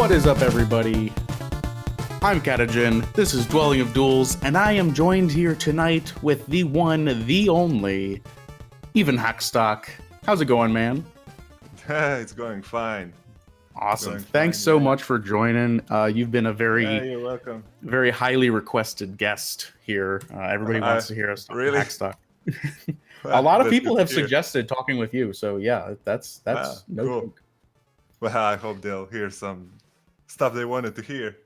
What is up, everybody? I'm Katagen. This is Dwelling of Duels, and I am joined here tonight with the one, the only, even Hakstok. How's it going, man? It's going fine. Awesome. Thanks so much for joining. You've been a You're welcome. very highly requested guest here. Everybody wants to hear us talk really? Hakstok. A lot of people have suggested talking with you, so yeah, that's no cool. joke. Well, I hope they'll hear some stuff they wanted to hear.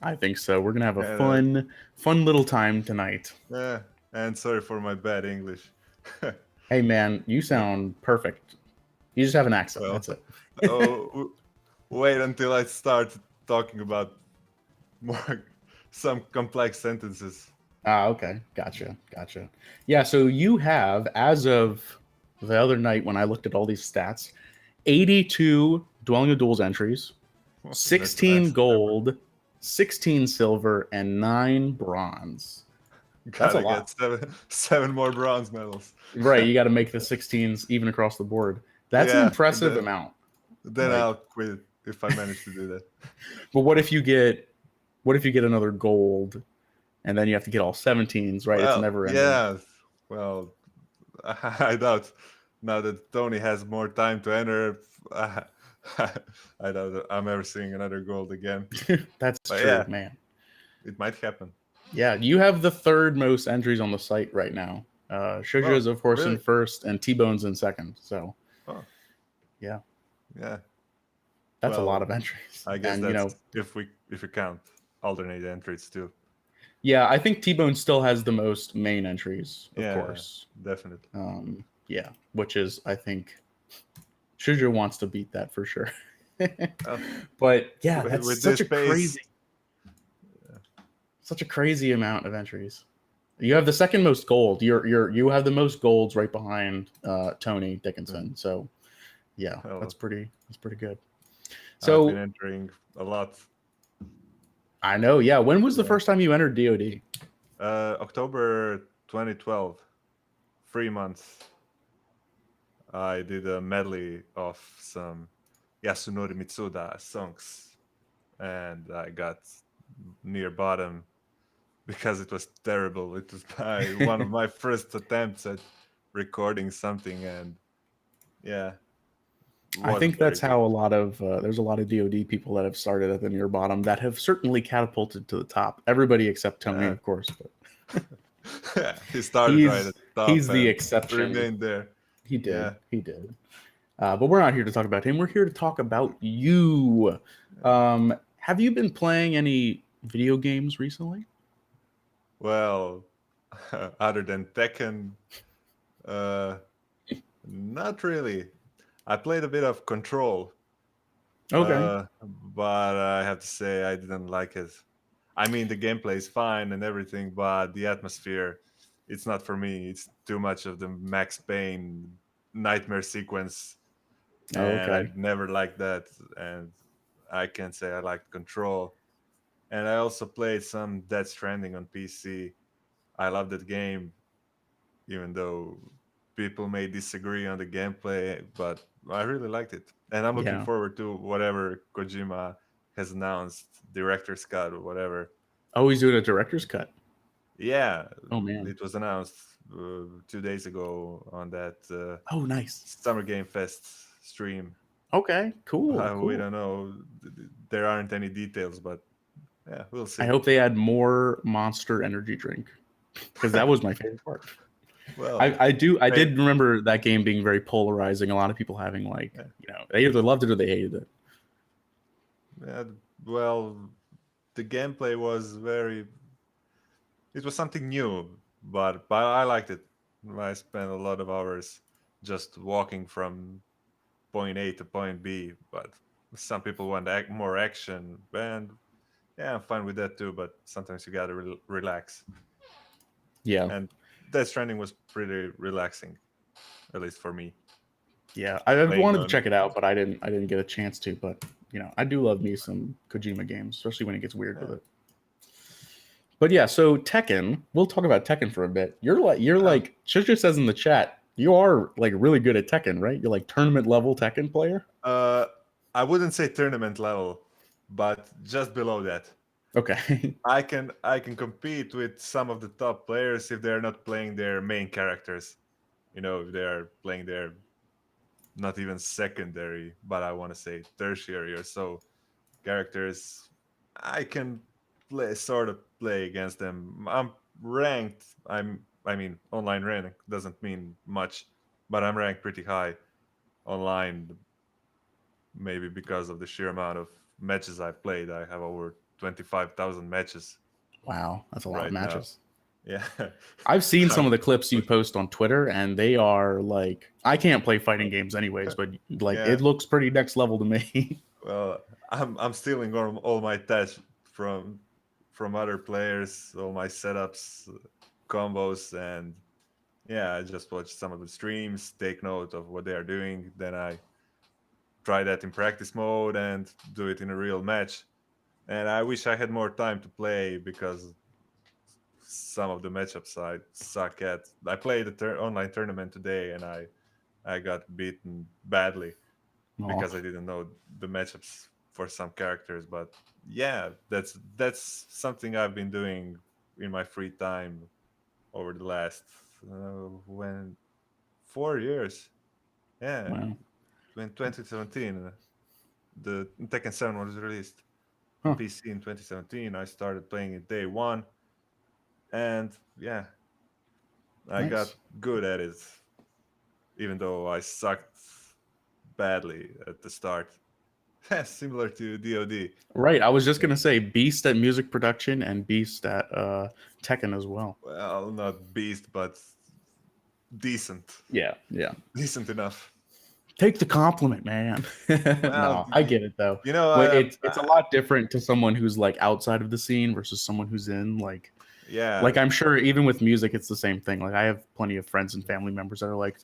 I think so. We're gonna have a fun little time tonight. Yeah, and sorry for my bad English. Hey man, you sound perfect. You just have an accent. Well, that's it. Wait until I start talking about some complex sentences. Okay. Gotcha. Yeah, so you have, as of the other night when I looked at all these stats, 82 Dwelling of Duels entries, 16 gold, 16 silver, and 9 bronze. That's a lot. Get seven more bronze medals. Right, you got to make the 16s even across the board. That's an impressive amount. Then I'll quit if I manage to do that. But what if you get another gold, and then you have to get all 17s, right? Well, it's never ending. Yeah. Well, I doubt now that Tony has more time to enter. I doubt I'm ever seeing another gold again. That's true, man. It might happen. Yeah, you have the third most entries on the site right now. Shoujo is, of course, in first, and T-Bone's in second. So, yeah. That's a lot of entries. I guess that's if we count alternate entries too. Yeah, I think T-Bone still has the most main entries, of course. Definitely. Which is, I think, Shoujo wants to beat that for sure. But yeah, that's such a crazy amount of entries. You have the second most gold. You have the most golds right behind Tony Dickinson. So yeah, that's pretty good. So I've been entering a lot. I know. Yeah. When was the first time you entered DoD? October 2012. 3 months. I did a medley of some Yasunori Mitsuda songs, and I got near bottom because it was terrible. It was one of my first attempts at recording something, and I think that's how there's a lot of DoD people that have started at the near bottom that have certainly catapulted to the top. Everybody except Tony, of course. But he started right at the top. He's the exception. Remained there. He did. Yeah. He did. But we're not here to talk about him. We're here to talk about you. Have you been playing any video games recently? Well, other than Tekken, not really. I played a bit of Control. Okay. But I have to say I didn't like it. I mean, the gameplay is fine and everything, but the atmosphere, it's not for me. It's too much of the Max Payne nightmare sequence. And I never liked that. And I can't say I liked Control. And I also played some Death Stranding on PC. I love that game, even though people may disagree on the gameplay, but I really liked it. And I'm looking forward to whatever Kojima has announced, director's cut or whatever. Oh, he's doing a director's cut? Yeah. Oh, man. It was announced 2 days ago on that nice Summer Game Fest stream. Okay, cool. We don't know. There aren't any details, but yeah, we'll see. I hope they add more Monster Energy drink, because that was my favorite part. Well, I did remember that game being very polarizing. A lot of people having they either loved it or they hated it. Yeah, well, the gameplay was it was something new, but I liked it. I spent a lot of hours just walking from point A to point B, but some people want more action, and I'm fine with that too, but sometimes you gotta relax. Yeah. And Death Stranding was pretty relaxing, at least for me. Yeah, I wanted to check it out, but I didn't get a chance to. But I do love me some Kojima games, especially when it gets weird with it. But yeah, so Tekken, we'll talk about Tekken for a bit. You're like Shoujo says in the chat, you are like really good at Tekken, right? You're like tournament level Tekken player. I wouldn't say tournament level. but just below that. Okay. I can compete with some of the top players if they're not playing their main characters. If they're playing their not even secondary, but I want to say tertiary or so characters, I can play against them. I'm ranked. I mean, online rank doesn't mean much, but I'm ranked pretty high online, maybe because of the sheer amount of matches I've played. I have over 25,000 matches Wow, that's a lot of right now. matches. Yeah. I've seen some I'm- of the clips you post on Twitter, and they are like, I can't play fighting games anyways, but like yeah. it looks pretty next level to me. Well, I'm stealing all my touch from other players, all my setups, combos, and yeah, I just watch some of the streams, take note of what they are doing, then I try that in practice mode and do it in a real match. And I wish I had more time to play because some of the matchups I suck at. I played the online tournament today and I got beaten badly Oh, because I didn't know the matchups for some characters. But yeah, that's something I've been doing in my free time over the last when 4 years. Yeah, wow. in 2017, the Tekken 7 was released on Huh. PC in 2017. I started playing it day one, and yeah, I got Nice. good at it, even though I sucked badly at the start. Similar to DoD. Right. I was just gonna say Beast at music production and Beast at Tekken as well. Well, not beast, but decent, Yeah. Yeah. decent enough. Take the compliment, man. Well, No, I get it though. you know, When it's a lot different to someone who's like outside of the scene versus someone who's in. Like yeah, I'm sure even with music, it's the same thing. Like I have plenty of friends and family members that are like,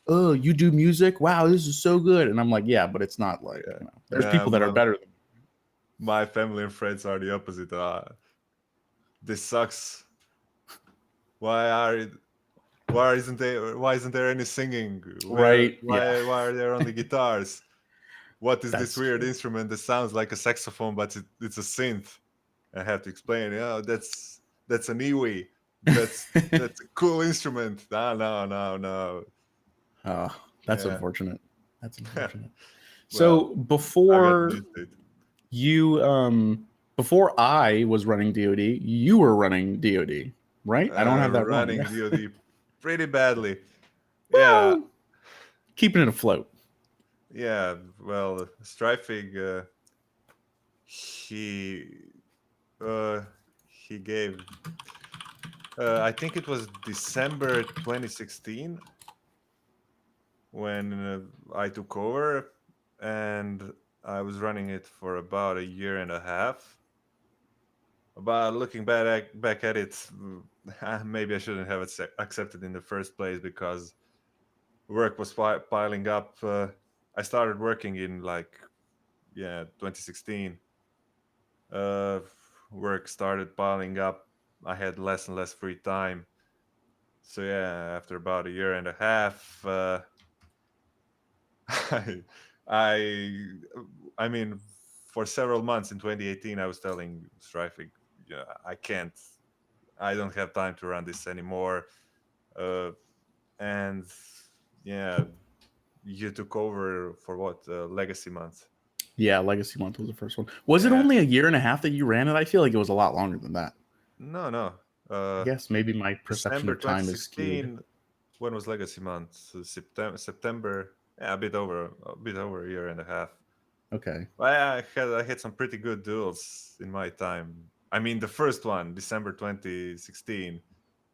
"Oh, you do music? Wow, this is so good." And I'm like, "Yeah, but it's not like yeah. there's people that are My, better than my family and friends are the opposite. This sucks. Why are it? Why isn't there any singing? right? Yeah, Why are there only guitars? What is this that's weird true. instrument that sounds like a saxophone, but it's a synth? I have to explain. That's an Iwi. That's a cool instrument. No, no, no, no. Oh, that's Yeah. unfortunate. That's unfortunate. Well, So I got used to it. you before I was running DoD, you were running DoD, right? I don't have that wrong. Running DoD pretty badly. Yeah, Well, keeping it afloat. yeah. Well, Strifig, he uh, he gave. I think it was December 2016 when I took over, and I was running it for about a year and a half. But looking back at it, maybe I shouldn't have accepted in the first place because work was piling up. I started working in like 2016. Uh, Work started piling up. I had less and less free time. So yeah, after about a year and a half, I, I, I mean, for several months in 2018, I was telling Strifing, yeah, I can't, I don't have time to run this anymore. Uh, and yeah, you took over for what Legacy month? Yeah, Legacy Month was the first one. Was it Yeah, only a year and a half that you ran it? I feel like it was a lot longer than that. no, no. I guess maybe my perception December of time is skewed. 2016. When was Legacy month? So September. Yeah, a bit over a year and a half. Okay. I had some pretty good duels in my time. I mean, the first one, December 2016.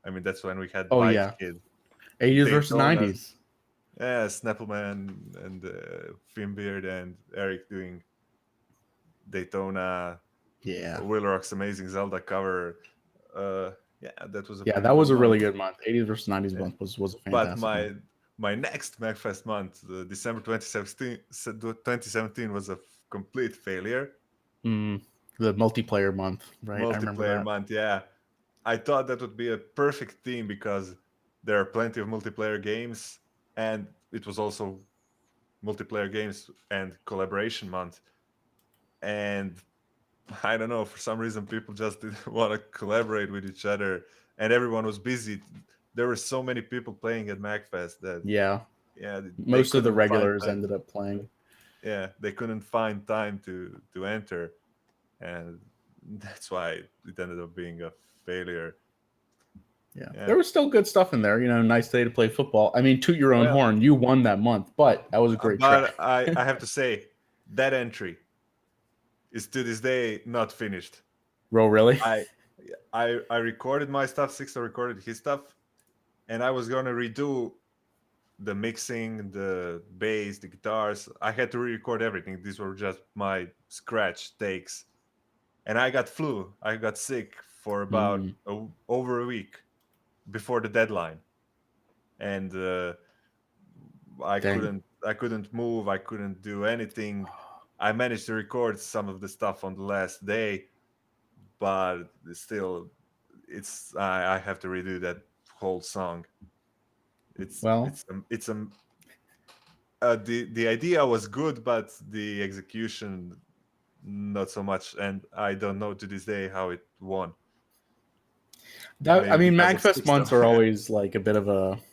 I mean, that's when we had Oh Bite yeah, Kid, 80s versus Daytona, 90s. yeah, Snappleman and Finbeard and Eric doing Daytona, Yeah, Willrock's amazing Zelda cover. Uh, yeah, that was a yeah, pretty that good was a month. really good month. 80s versus 90s Yeah. month was a But fantastic month. my next MagFest month, December 2017, was a complete failure. Mm, the multiplayer month, right? I remember Multiplayer that. month, yeah. I thought that would be a perfect theme because there are plenty of multiplayer games, and it was also multiplayer games and collaboration month. And I don't know, for some reason people just didn't want to collaborate with each other, and everyone was busy. There were so many people playing at MacFest that Yeah, yeah, they most of the couldn't find regulars time. ended up playing. Yeah, they couldn't find time to enter, and that's why it ended up being a failure. Yeah, Yeah. there was still good stuff in there. Nice day to play football. I mean, toot your own Well, horn. You won that month, but that was a great but track. I have to say that entry is to this day not finished. Ro, really? I I recorded my stuff. Sixto recorded his stuff, and I was gonna redo the mixing, the bass, the guitars. I had to re-record everything. These were just my scratch takes, and I got flu. I got sick for about Mm, over a week before the deadline, and dang. I couldn't move. I couldn't do anything. I managed to record some of the stuff on the last day, but still, I have to redo that whole song. Well, It's the idea was good, but the execution not so much, and I don't know to this day how it won. that I Maybe mean, because of Magfest months are Sixto. always like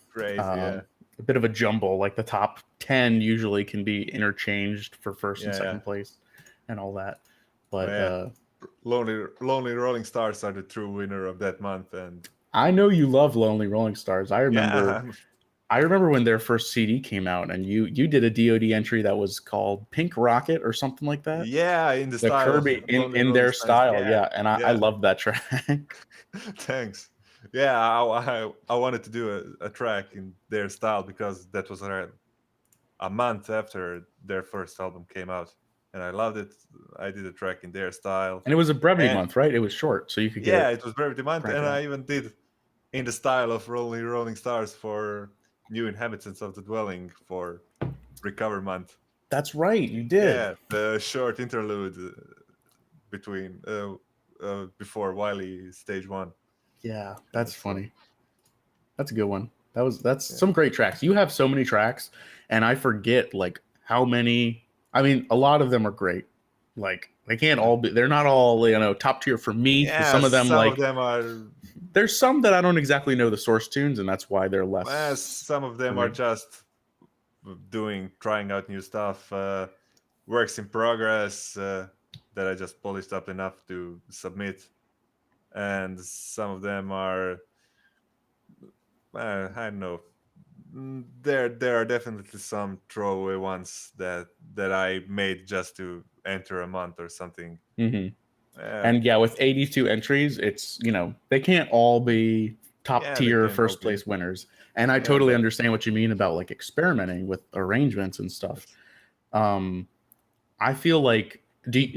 Crazy, yeah, um, a bit of a jumble. Like the top 10 usually can be interchanged for first and yeah, yeah. second place, and all that. Well, But yeah. Lonely Rolling Stars are the true winner of that month, and I know you love Lonely Rolling Stars. I remember yeah, I remember when their first CD came out, and you did a DoD entry that was called Pink Rocket or something like that. yeah, in the The style of Kirby Lonely in Rolling their Stars, style, yeah, yeah, and I yeah. love that track. Thanks. Yeah, I wanted to do a track in their style because that was a month after their first album came out, and I loved it. I did a track in their style, And it was a brevity and month, right? It was short, so you could get yeah, it it was very demand, crank and it I out. even did in the style of Rolling Stars for new inhabitants of the dwelling for Recover Month. That's right, you did. Yeah, the short interlude between before Wiley stage one. Yeah, Yeah, that's so funny. That's a good one. That's yeah, some great tracks. You have so many tracks, and I forget like how many. I mean, a lot of them are great. Like they can't all be. They're not all top tier for me. Because yeah. some of them Some of like them are there's some that I don't exactly know the source tunes, and that's why they're less some of for them are me. just trying out new stuff, works in progress that I just polished up enough to submit, and some of them are I don't know. There are definitely some throwaway ones that I made just to enter a month or something. Hmm. Uh, And yeah, with 82 entries, it's they can't all be top yeah, they tier can't all first be. place winners. And I Yeah, totally but understand what you mean about like experimenting with arrangements and stuff. Um, I feel like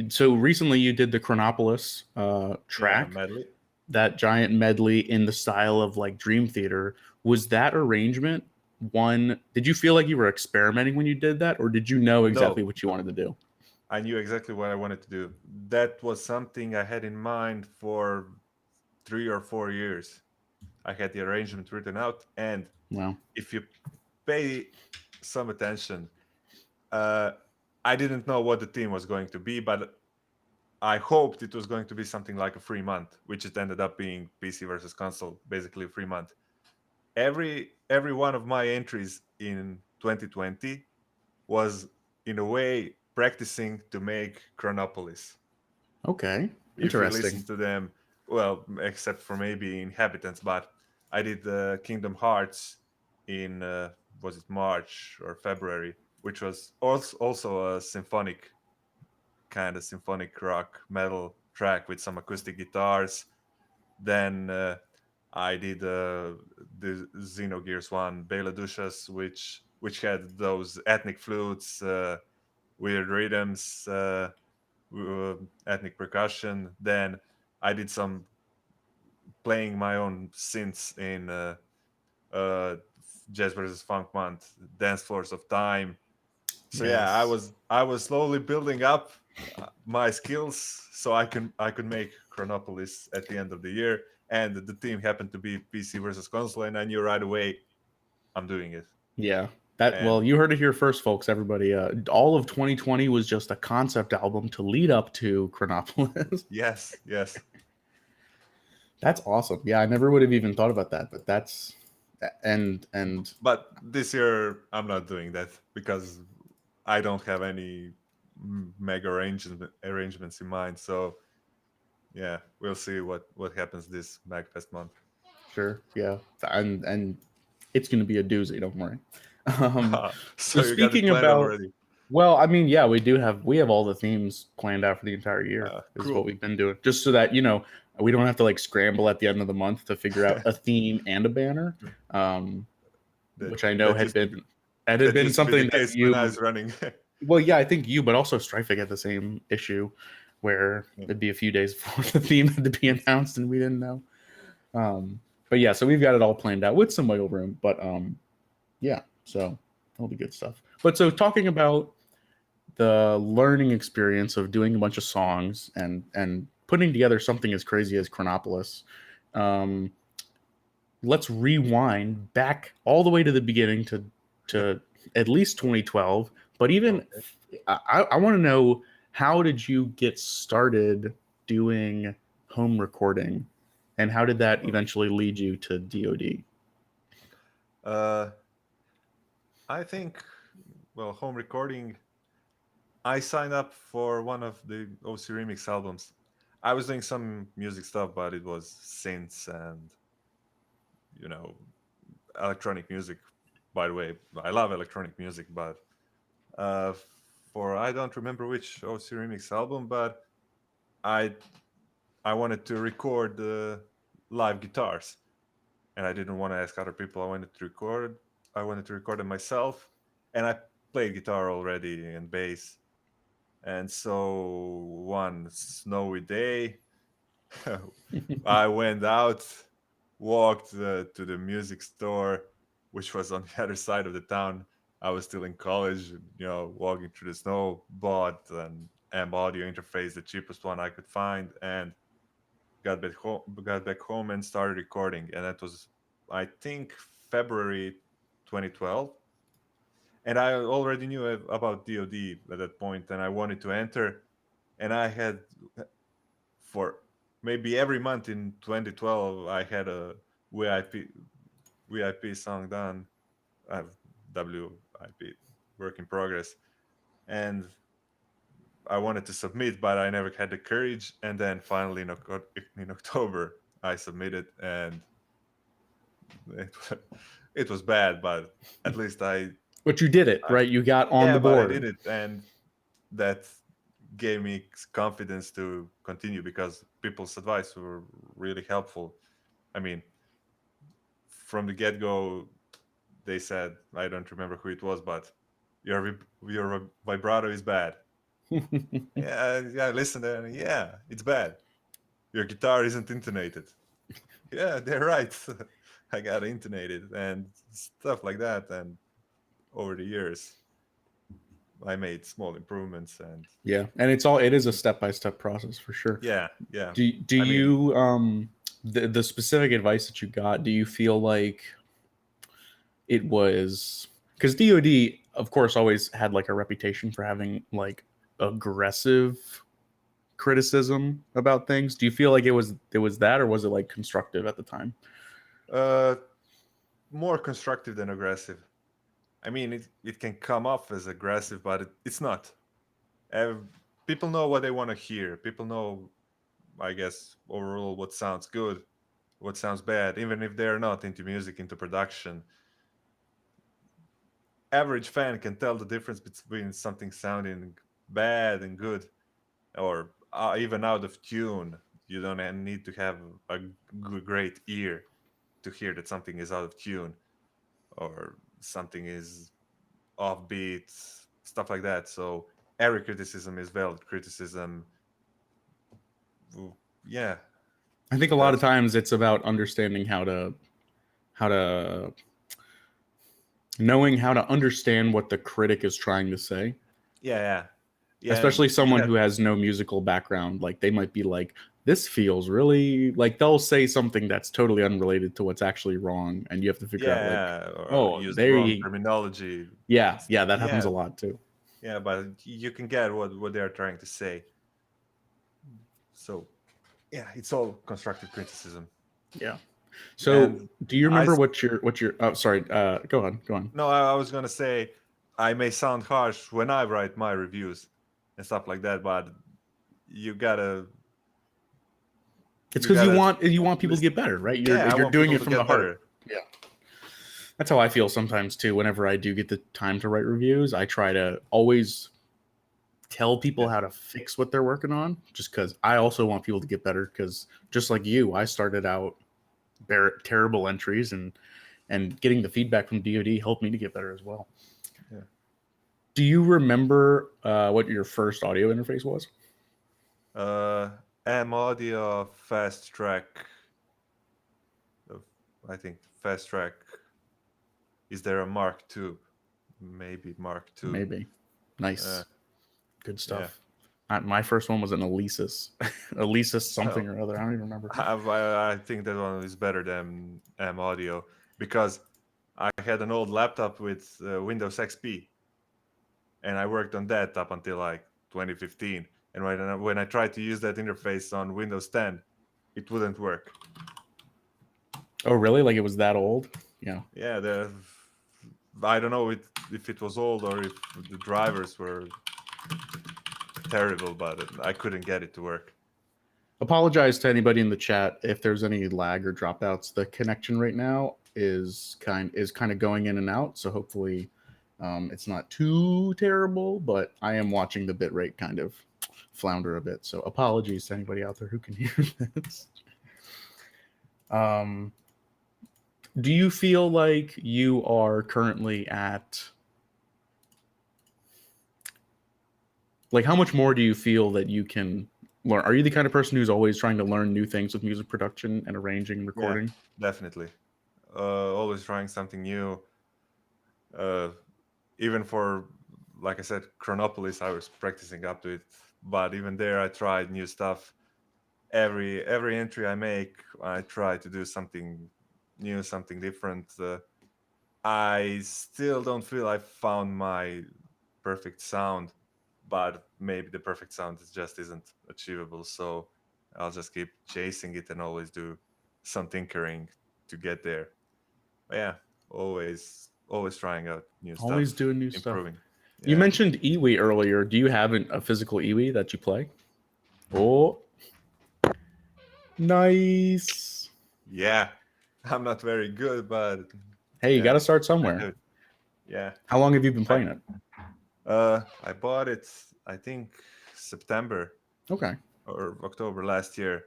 so recently you did the Chronopolis yeah, track, medley. that giant medley in the style of like Dream Theater. Was that arrangement one? Did you feel like you were experimenting when you did that, or did you know exactly No, what you wanted to do? I knew exactly what I wanted to do. That was something I had in mind for 3 or 4 years. I had the arrangement written out, and Well, if you pay some attention, uh, I didn't know what the theme was going to be, but I hoped it was going to be something like a free month, which it ended up being PC versus console, basically a free month. Every one of my entries in 2020 was in a way practicing to make Chronopolis. okay, If you interesting. listen to them, well, except for maybe Inhabitants, but I did the Kingdom Hearts in was it March or February, which was also a symphonic kind of symphonic rock metal track with some acoustic guitars. Then I did the Xenogears One Bela Dushas, which had those ethnic flutes, weird rhythms, ethnic percussion. Then I did some playing my own synths in uh, Jazz versus Funk Month, Dance Floors of Time. So yeah, Yes. I was slowly building up my skills so I could make Chronopolis at the end of the year, and the team happened to be PC versus console, and I knew right away I'm doing it. Yeah. That And well, you heard it here first, folks. Everybody, all of 2020 was just a concept album to lead up to Chronopolis. yes, yes. That's awesome. Yeah, I never would have even thought about that, but that's and But this year I'm not doing that because I don't have any mega arrangements in mind. So yeah, we'll see what happens this Magfest month. sure, yeah, and it's going to be a doozy. Don't worry. Um, so So you got it speaking planned about, already. well, I mean, yeah, we have all the themes planned out for the entire year. Is what Cool. we've been doing, just so that we don't have to like scramble at the end of the month to figure out a theme and a banner. Um, that which I know that had used to been that had that been used to be the something that case when I you was running. well, yeah, I think you, but also Strifing had the same issue where Yeah. it'd be a few days before the theme had to be announced and we didn't know. But yeah, so we've got it all planned out with some wiggle room. But yeah, so all the good stuff. But so talking about the learning experience of doing a bunch of songs and putting together something as crazy as Chronopolis, um, let's rewind back all the way to the beginning to at least 2012. But even Okay. I want to know, how did you get started doing home recording, and how did that eventually lead you to DoD? Uh, I think, well, home recording. I signed up for one of the OC Remix albums. I was doing some music stuff, but it was synths and you know electronic music. By the way, I love electronic music, but uh, for I don't remember which OC Remix album, but I I wanted to record live guitars, and I didn't want to ask other people. I wanted to record them myself, and I played guitar already and bass. And so one snowy day, I went out, walked to the music store, which was on the other side of the town. I was still in college, walking through the snow, bought an amp audio interface, the cheapest one I could find, and got back home and started recording. And that was, I think, February 2012. And I already knew about DoD at that point, and I wanted to enter. And I had, for maybe every month in 2012, I had a VIP song done. I have WIP, work in progress, and I wanted to submit, but I never had the courage. And then finally in October, I submitted, and it, it was bad, but at least But you did it, I right? You got on yeah, the but I did board. it, and that gave me confidence to continue because people's advice were really helpful. I mean, from the get go, they said, I don't remember who it was, but your vibrato is bad. Yeah, yeah. Listen, there. Yeah, it's bad. Your guitar isn't intonated. Yeah, they're right. I got intonated and stuff like that. And over the years, I made small improvements. And Yeah, and it is a step by step process for sure. yeah, yeah. Do I mean, you the specific advice that you got? Do you feel like it was because DoD, of course, always had like a reputation for having like aggressive criticism about things. Do you feel like it was that, or was it like constructive at the time? uh, more constructive than aggressive. I mean, it can come off as aggressive, but it's not. Uh, People know what they want to hear. People know, I guess, overall what sounds good, what sounds bad, even if they're not into music, into production. Average fan can tell the difference between something sounding bad and good, or even out of tune. You don't need to have a great ear to hear that something is out of tune or something is offbeat, stuff like that. So every criticism is valid criticism. Yeah, I think a lot of that's times it's about understanding how to knowing how to understand what the critic is trying to say, yeah, yeah, yeah. And especially you someone have who has no musical background. Like they might be like, this feels really like they'll say something that's totally unrelated to what's actually wrong, and you have to figure out like, Yeah, or oh, use the there wrong you, terminology. yeah, It's, yeah, that happens yeah, a lot too. yeah, but you can get what they're trying to say. So yeah, it's all constructive criticism. Yeah. So, And do you I remember what your? Oh, sorry. Go on. Go on. no, I was gonna say I may sound harsh when I write my reviews and stuff like that, but you gotta It's you because gotta you want people to listen. get better, right? Yeah, I You're want doing people it to from the get heart. better. Yeah. That's how I feel sometimes too. Whenever I do get the time to write reviews, I try to always tell people Yeah, how to fix what they're working on, just because I also want people to get better. Because just like you, I started out terrible entries, and getting the feedback from DoD helped me to get better as well. yeah. Do you remember what your first audio interface was? M audio fast track. uh, I think fast track. Is there a Mark II? Maybe Mark II. Maybe. Uh, Nice. Good yeah. stuff. My first one was an Alesis. Alesis Oh, something or other. I don't even remember. I think that one is better than M audio because I had an old laptop with Windows XP, and I worked on that up until like 2015. And when I tried to use that interface on Windows 10, it wouldn't work. Oh, really? Like it was that old? Yeah. Yeah, I don't know if it was old or if the drivers were terrible, but I couldn't get it to work. Apologize to anybody in the chat if there's any lag or dropouts. The connection right now is kind of going in and out, so hopefully it's not too terrible. But I am watching the bitrate kind of flounder a bit, so apologies to anybody out there who can hear this. Um, do you feel like you are currently at like how much more do you feel that you can learn? Are you the kind of person who's always trying to learn new things with music production and arranging and Yeah, recording? definitely. Always trying something new. Uh, Even for, like I said, Chronopolis, I was practicing up to it. But even there, I tried new stuff. Every entry I make, I try to do something new, something different. I still don't feel I found my perfect sound, but maybe the perfect sound just isn't achievable. So I'll just keep chasing it and always do some tinkering to get there. But yeah, always trying out new Always stuff, doing new stuff. improving. You Yeah, mentioned Iwi earlier. Do you have a physical Iwi that you play? Oh, nice. yeah. I'm not very good, but Hey, you got yeah, to start I somewhere. have it. Yeah. How long have you been I playing it? I bought it I think September Okay, or October last year.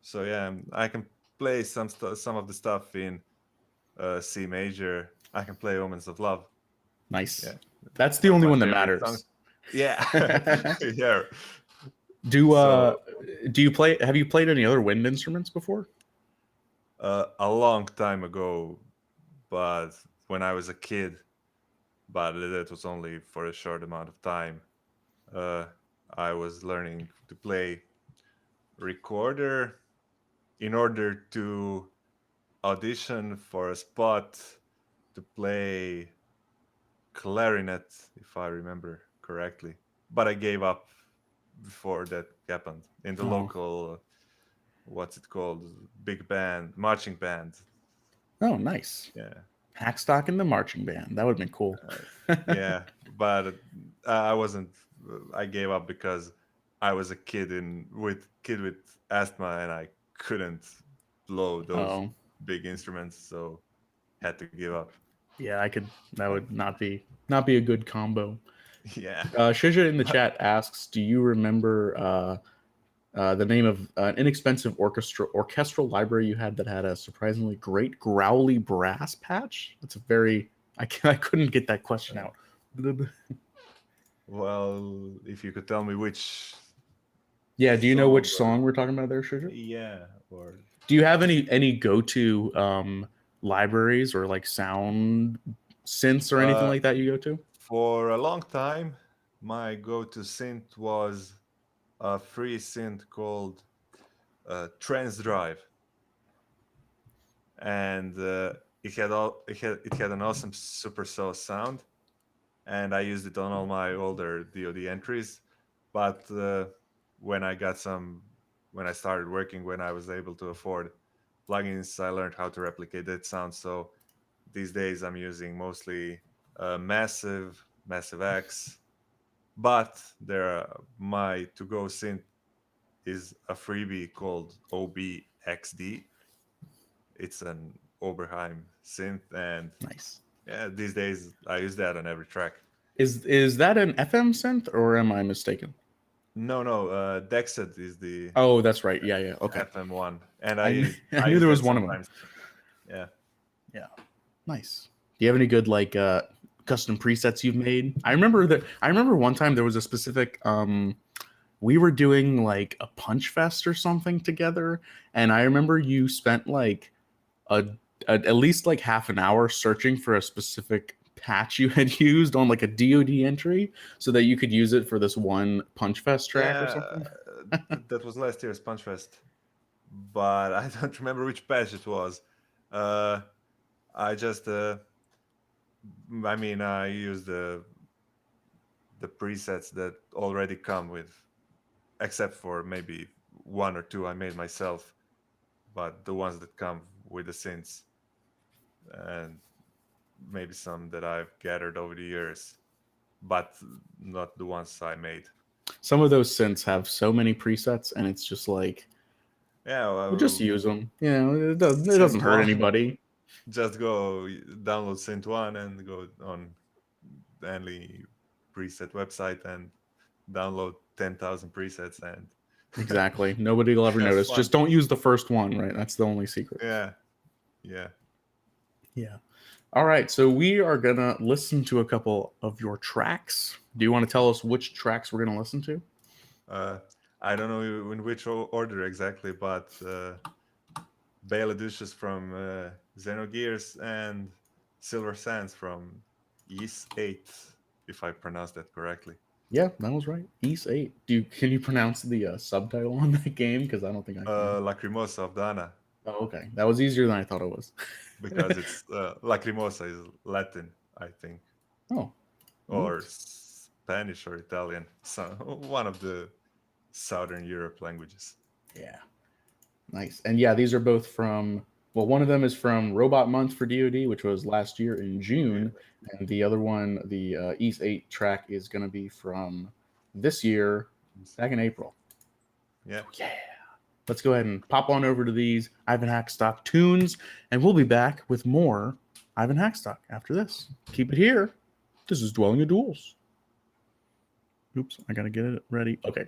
So yeah, I can play some of the stuff in C major. I can play Omens of Love. nice. Yeah, That's the one of only my one that favorite songs. matters. Yeah, yeah. do uh So do you play? Have you played any other wind instruments before? a long time ago, but when I was a kid, but that was only for a short amount of time. Uh, I was learning to play recorder in order to audition for a spot to play clarinet, if I remember correctly. But I gave up before that happened in the Oh, local, what's it called, big band, marching band. oh, nice. Yeah, Hackstock and the marching band. That would have been cool. uh, yeah. But I wasn't. I gave up because I was a kid with asthma, and I couldn't blow those Oh, big instruments, so had to give up. yeah, I could. That would not be a good combo. Yeah. Shija in the chat asks, "Do you remember the name of an inexpensive orchestral library you had that had a surprisingly great growly brass patch?" That's a very I couldn't get that question Uh, out. well, if you could tell me which Yeah, do you know song which or song we're talking about there, Shija? yeah, or Do you have any go to libraries or like sound synths or anything uh, like that you go to? for a long time, my go-to synth was a free synth called trans drive, and it had an awesome super sauce sound, and I used it on all my older DoD entries. But when I got some, when I started working, when I was able to afford plugins, I learned how to replicate that sound. So these days I'm using mostly Massive X, but my to-go synth is a freebie called OBXD. It's an Oberheim synth, and Nice. yeah, these days I use that on every track. Is that an FM synth or am I mistaken? No, Dexit is the Oh, that's right. Yeah, yeah. Okay. FM1, and I I knew use there that was one of them. sometimes. Yeah. Yeah. Nice. Do you have any good like custom presets you've made? I remember one time there was a specific we were doing like a punch fest or something together, and I remember you spent like a, at least like half an hour searching for a specific patch you had used on like a DoD entry so that you could use it for this one punch fest track or Yeah, something. that was last year's Punchfest, but I don't remember which patch it was. Uh, I just, I mean, I use the presets that already come with, except for maybe one or two I made myself, but the ones that come with the synths, and maybe some that I've gathered over the years, but not the ones I made. Some of those synths have so many presets, and it's just like, Yeah, well, just well, use them. It doesn't synth hurt one, anybody. just go download synth one and go on any preset website and download 10,000 presets and Exactly. Nobody will ever have notice. fun. Just don't use the first one, right? That's the only secret. Yeah, yeah. Yeah. All right. So we are going to listen to a couple of your tracks. Do you want to tell us which tracks we're going to listen to? Uh, I don't know in which order exactly, but Bale Adducious from Xenogears and Silver Sands from Ys 8, if I pronounced that correctly. Yeah, that was right. East 8. Can you pronounce the subtitle on that game? Because I don't think I can. Lacrimosa of Dana, Oh, okay. That was easier than I thought it was. because it's Lacrimosa is Latin, I think, Oh, or neat. Spanish or Italian, so one of the Southern Europe languages. Yeah, nice. And yeah, these are both from, well, one of them is from Robot Month for DoD, which was last year in June. And the other one, the East 8 track, is going to be from this year, back in April. Yeah. Yeah. Let's go ahead and pop on over to these Ivan Hakstok tunes, and we'll be back with more Ivan Hakstok after this. Keep it here. This is Dwelling of Duels. Oops, I gotta get it ready. Okay.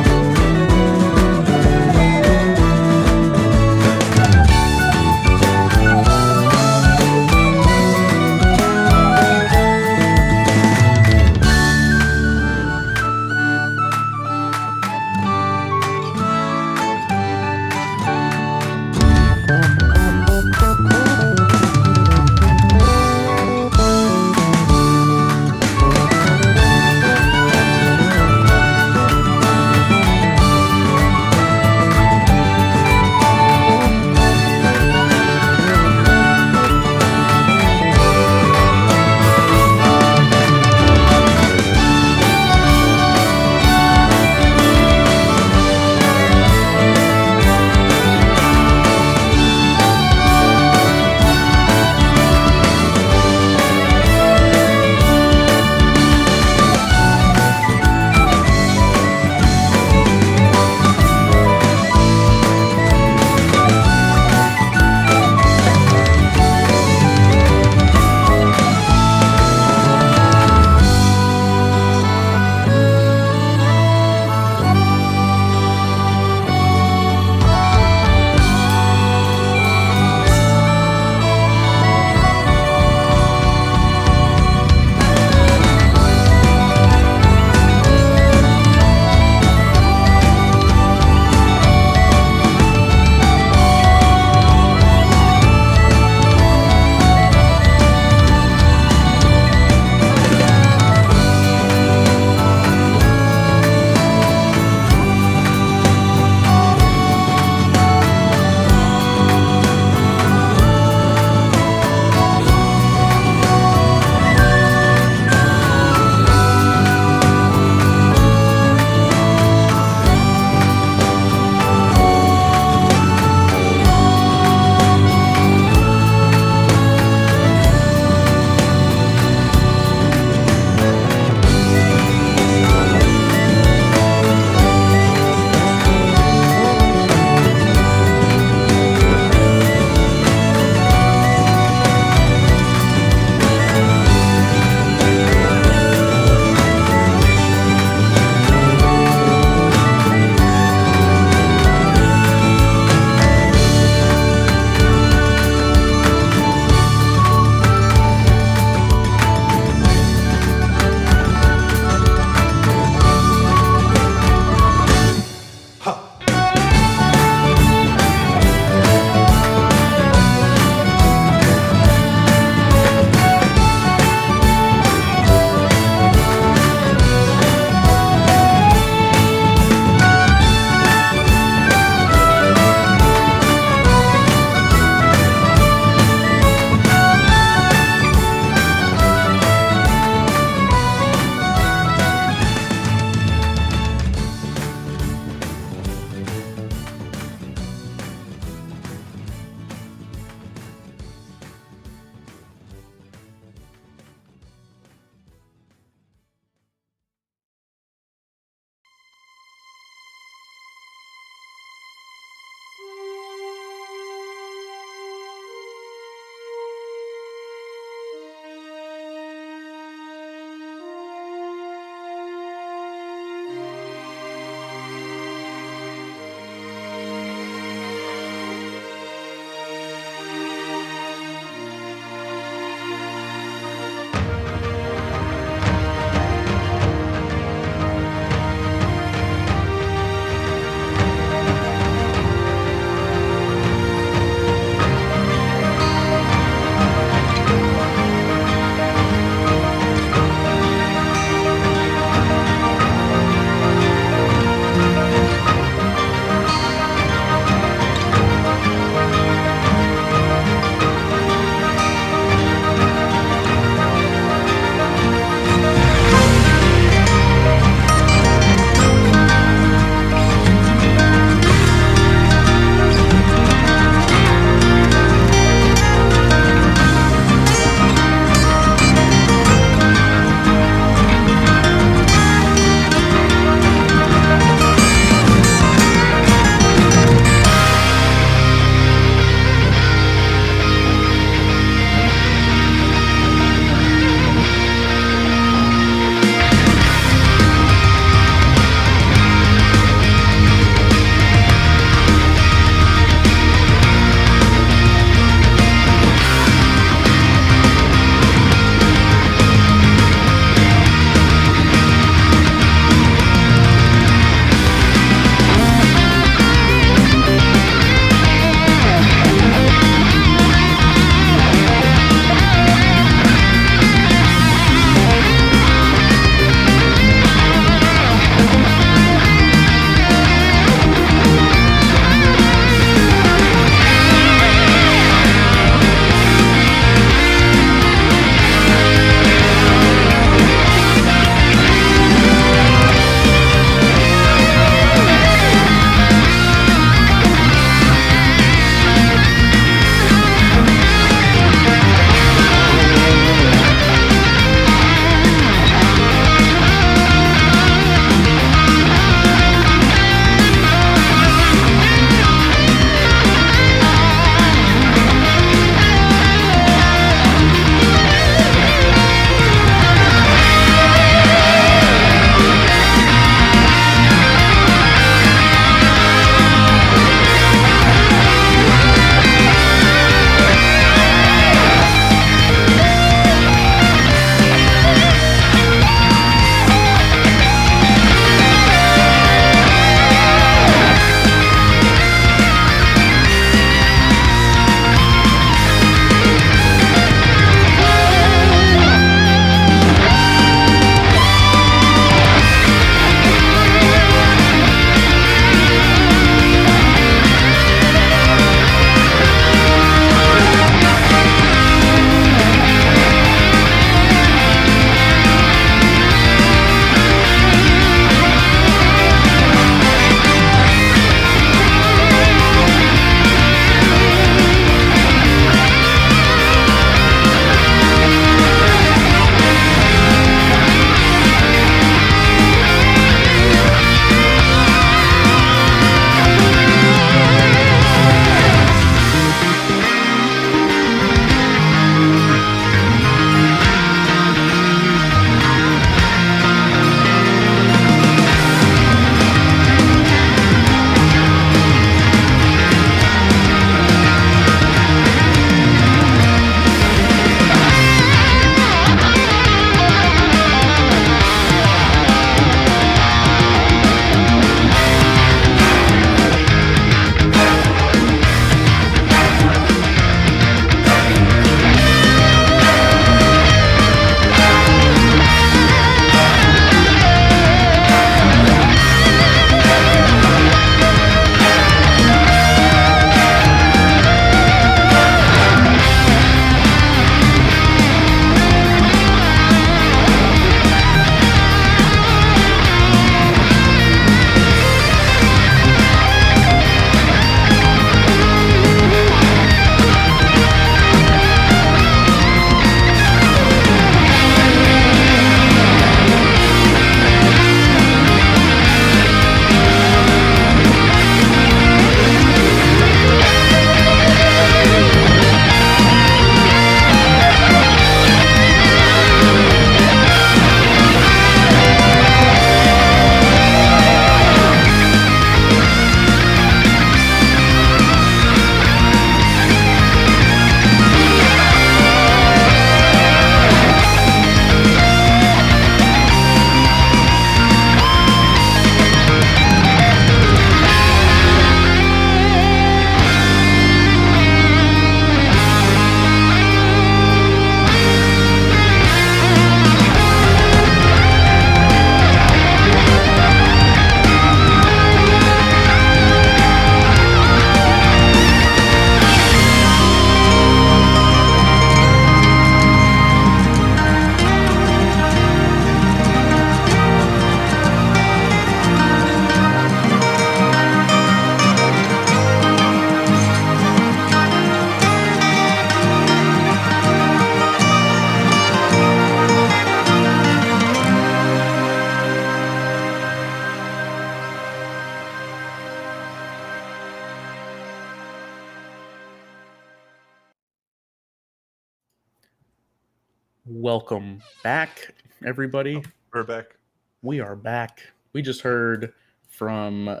Welcome back, everybody. We're back. We are back. We just heard from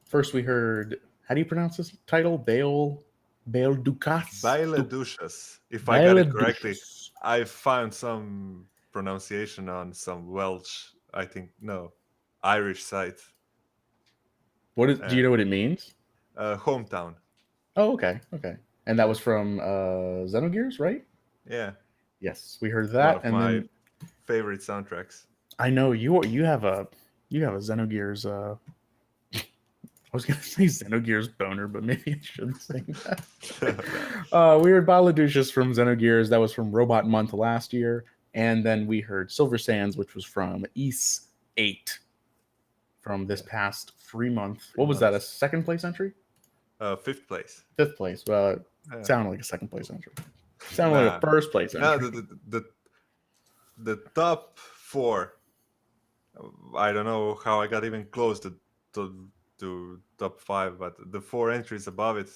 first we heard, how do you pronounce this title? Bale Dukas? Baile Duchess. If I got Bale it correctly, Dukas. I found some pronunciation on some Welsh, I think, no, Irish site. Do Uh, you know what it means? hometown. Oh, okay, okay. And that was from Xenogears, right? Yeah, Yes, we heard one that, of and my then favorite soundtracks. I know you have a Xenogears. I was gonna say Xenogears boner, but maybe I shouldn't say that. We heard Baladucious from Xenogears. That was from Robot Month last year, and then we heard Silver Sands, which was from East 8 from this Yeah, past 3 month. three What was that? A months. second place entry? Fifth place. Fifth place. Well, it Uh, sounded like a second place entry. Sounded like a nah, first place no, entry. the top four. I don't know how I got even close to top five, but the four entries above it,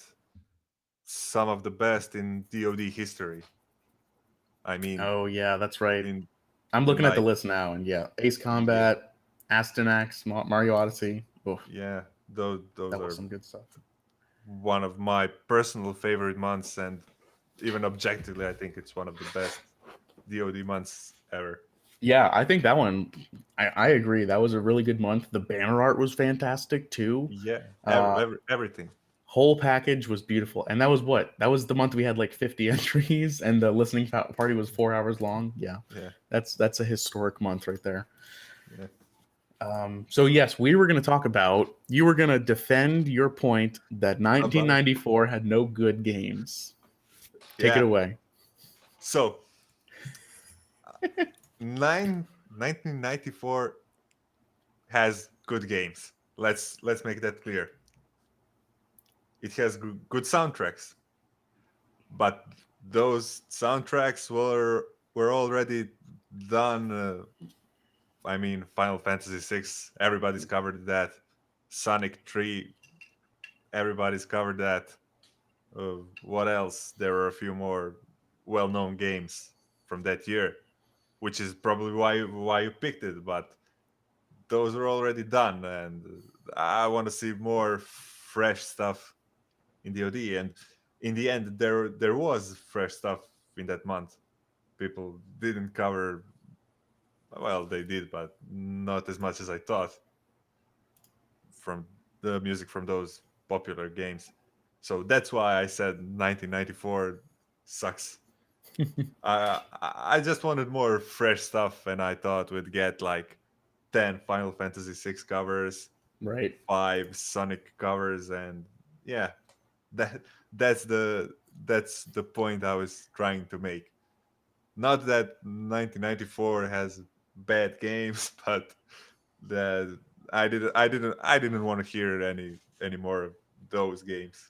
some of the best in DoD history. I mean, Oh yeah, that's right. in I'm looking at the like list now, and yeah, Ace yeah, Combat, Astyanax, Mario Odyssey. Oof, yeah, those that was are some good stuff. one of my personal favorite months, and even objectively, I think it's one of the best DoD months ever. Yeah, I think that one. I agree. That was a really good month. The banner art was fantastic too. Yeah, Uh, everything. whole package was beautiful, and that was what? That was the month we had like 50 entries, and the listening party was 4 hours long. Yeah, Yeah, that's a historic month right there. yeah. So yes, we were going to talk about. You were going to defend your point that About 1994 had no good games. Take it yeah. away. So 1994 has good games. Let's make that clear. It has good soundtracks, but those soundtracks were already done. I mean, Final Fantasy VI, everybody's covered that. Sonic 3, everybody's covered that. What else? There were a few more well-known games from that year, which is probably why you picked it. But those are already done, and I want to see more fresh stuff in DoD. And in the end, there was fresh stuff in that month. People didn't cover. Well, they did, but not as much as I thought from the music from those popular games. So that's why I said 1994 sucks. I just wanted more fresh stuff, and I thought we'd get like 10 Final Fantasy VI covers, Right. 5 Sonic covers, and yeah, that that's the that's the point I was trying to make. Not that 1994 has bad games, but that I didn't want to hear any more of those games.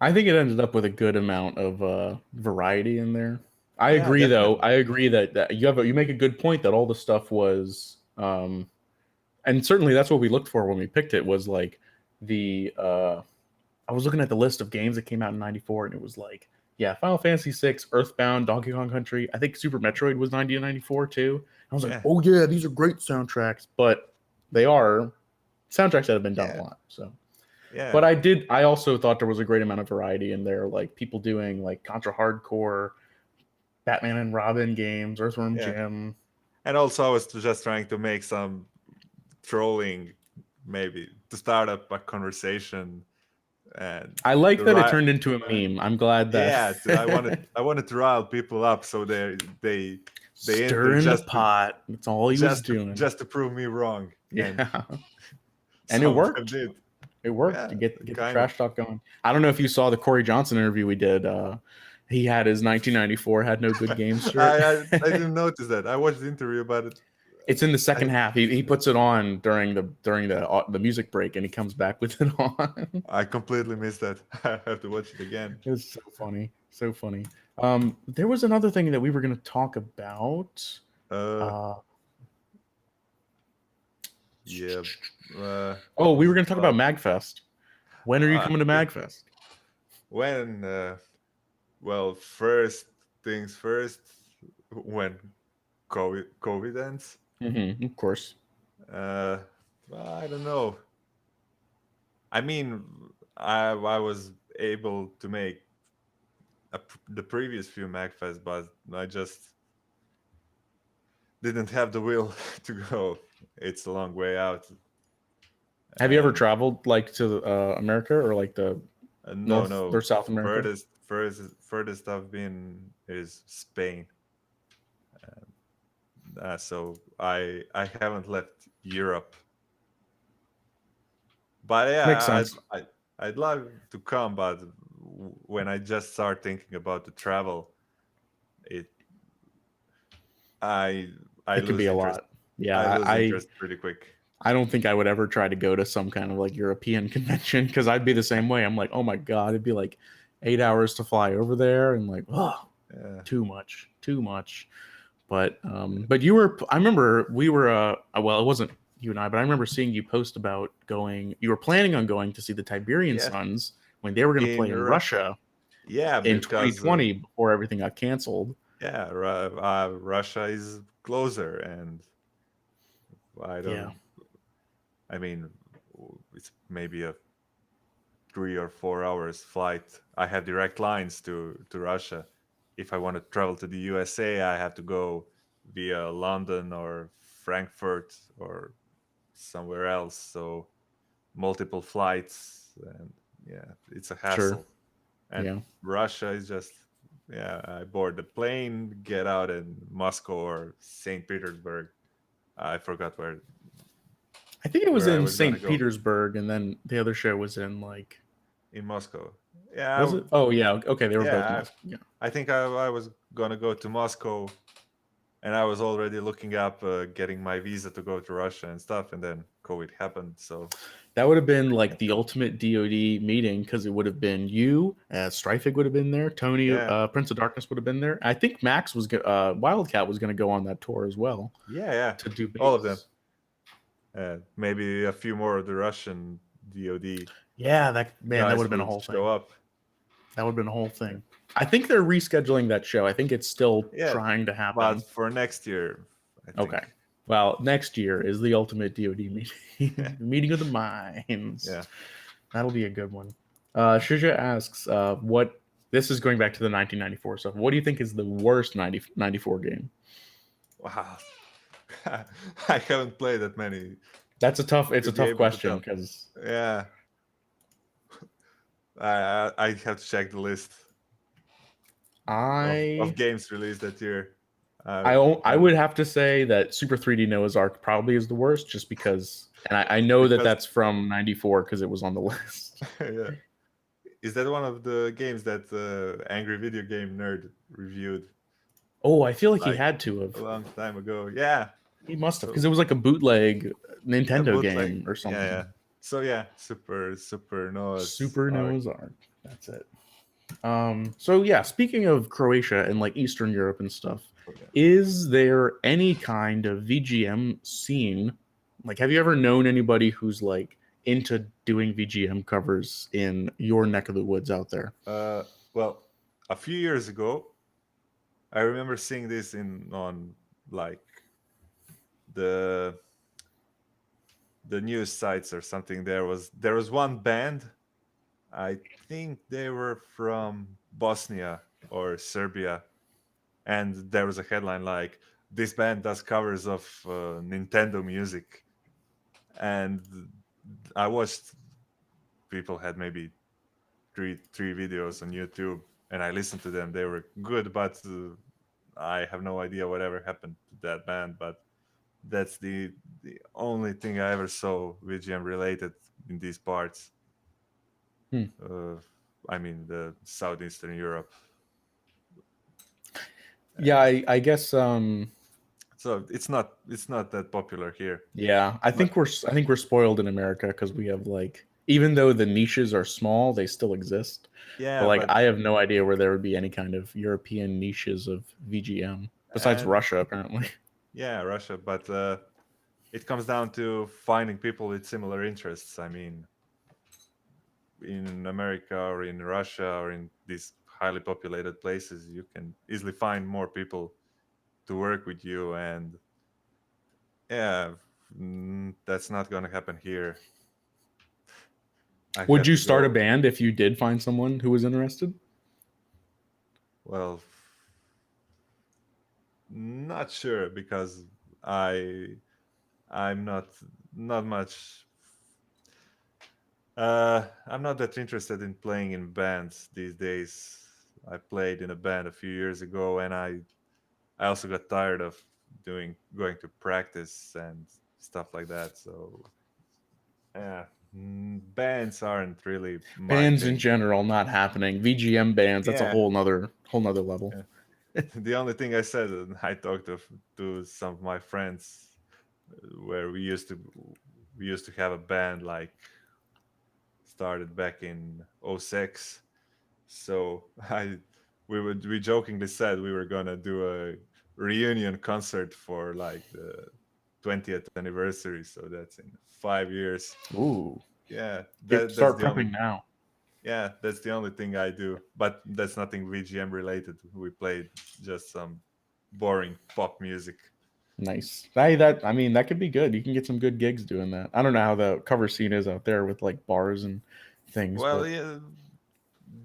I think it ended up with a good amount of variety in there. I Yeah, agree, though. definitely. I agree that you make a good point that all the stuff was, and certainly that's what we looked for when we picked it was like the. I was looking at the list of games that came out in '94, and it was like, yeah, Final Fantasy VI, Earthbound, Donkey Kong Country. I think Super Metroid was 1994 too. I was like, Yeah, oh yeah, these are great soundtracks, but they are soundtracks that have been done a yeah, lot. So but yeah, I also thought there was a great amount of variety in there, like people doing like Contra Hardcore, Batman and Robin games, Earthworm yeah. Jim. And also, I was just trying to make some trolling, maybe to start up a conversation and I like the that it right. turned into a meme. I'm glad that Yeah, I wanted to rile people up so they enter stirring the just to pot. That's all he was just to doing. just to prove me wrong, and Yeah. And it some of them worked. did. It worked Yeah, to get the kind of. trash talk going. I don't know if you saw the Corey Johnson interview we did. He had his 1994 had no good games shirt. I didn't notice that. I watched the interview about it. It's in the I second half. He puts it on during the music break, and he comes back with it on. I completely missed that. I have to watch it again. It's so funny, so funny. There was another thing that we were going to talk about. Uh, Uh, yeah. oh, What we was were it going to talk about about? Magfest. When are you coming to Yeah. Magfest? When? Well, first things first. when COVID ends. Of course. Uh, I don't know. I mean, I was able to make the previous few MacFest, but I just didn't have the will to go. It's a long way out, Have you ever and traveled like to America or like the no, North or no. South America? Furthest I've been is Spain. So I haven't left Europe, but Makes yeah, sense. I'd love to come, but when I just start thinking about the travel, it I I It could be lose a interest. lot. Yeah, I lose I interest pretty quick. I don't think I would ever try to go to some kind of like European convention because I'd be the same way. I'm like, oh my god, it'd be like 8 hours to fly over there, and like, oh, Yeah, too much, too much. But you were. I remember we were. Well, it wasn't you and I, but I remember seeing you post about going. You were planning on going to see the Tiberian yeah. Suns when they were going to play In in Russia yeah, in because 2020 before everything got canceled. yeah, Russia is closer, and I Yeah, don't. I mean, it's maybe a 3 or 4 hours flight. I have direct lines to Russia. If I want to travel to the USA, I have to go via London or Frankfurt or somewhere else. So multiple flights, and yeah, it's a sure. hassle. And Yeah, Russia is just, yeah, I board the plane, get out in Moscow or St. Petersburg. I forgot I think it was where I in was gonna St. go. Petersburg, and then the other show was in like, In Moscow. was Yeah, it? Oh yeah, okay, they were both yeah. Moscow. Yeah. I think I was gonna go to Moscow, and I was already looking up getting my visa to go to Russia and stuff, and then COVID happened. So That would have been I like can't the go. ultimate DoD meeting because it would have been you, Strifig would have been there, Tony, Yeah, Prince of Darkness would have been there. I think Max was, Wildcat was going to go on that tour as well yeah, yeah. to do All of them. base. Maybe a few more of the Russian DoD Yeah, that man, that would guys have been a would whole show thing. up. That would have been a whole Yeah, thing. I think they're rescheduling that show. I think it's still yeah. trying to But happen. for next year, I Okay. think. Well, next year is the ultimate DoD Yeah, meeting, meeting of the minds. yeah. That'll be a good one. Shija asks, what this is going back to the 1994 stuff. What do you think is the worst 94 game? Wow. I haven't played that many. That's a tough. It's To a be tough able to question tell. because Yeah, I have to check the list of I games released that year. I Uh, o- I and would have to say that Super 3D Noah's Ark probably is the worst, just because, and I know that because that's from '94 because it was on the list. yeah, is that one of the games that Angry Video Game Nerd reviewed Oh, I feel like he like had to a have. long time ago? Yeah. He must have because So it was like a bootleg a Nintendo bootleg. game or Yeah, yeah. something. So yeah, Super Noah's Super Ark. Noah's Ark. That's it. So yeah, speaking of Croatia and like Eastern Europe and stuff, Yeah. is there any kind of VGM scene? Like, have you ever known anybody who's like into doing VGM covers in your neck of the woods out there? Well, a few years ago, I remember seeing this in on like the the news sites or something. There was one band. I think they were from Bosnia or Serbia, and there was a headline like this band does covers of Nintendo music, and I watched. People had maybe three videos on YouTube, and I listened to them. They were good, but I have no idea whatever happened to that band. But that's the only thing I ever saw VGM related in these parts. Hmm. Uh, I mean, the southeastern Europe. Yeah, Uh, I guess. so it's not that popular here. Yeah, I But think we're spoiled in America because we have like, even though the niches are small, they still exist. But yeah, like, but I have no idea where there would be any kind of European niches of VGM besides and Russia, apparently. yeah, Russia. But it comes down to finding people with similar interests. I mean, in America or in Russia or in these highly populated places, you can easily find more people to work with you, and yeah, that's not gonna happen here. I Would have you to start a go. band if you did find someone who was interested? Well, not sure because I I'm not much. I'm not that interested in playing in bands these days. I played in a band a few years ago, and I also got tired of doing going to practice and stuff like that. So yeah, bands aren't really my Bands in thing. general not happening. VGM bands, that's a Yeah, whole nother level. yeah. The only thing I said, I talked to some of my friends where we used to have a band like started back in '06. So we jokingly said we were gonna do a reunion concert for like the 20th anniversary. So that's in 5 years. Ooh, Yeah, get that's start the only prepping now. that's the only thing I do. But that's nothing VGM related. We played just some boring pop music. Nice. I mean that could be good. You can get some good gigs doing that. I don't know how the cover scene is out there with like bars and things, Well, but yeah,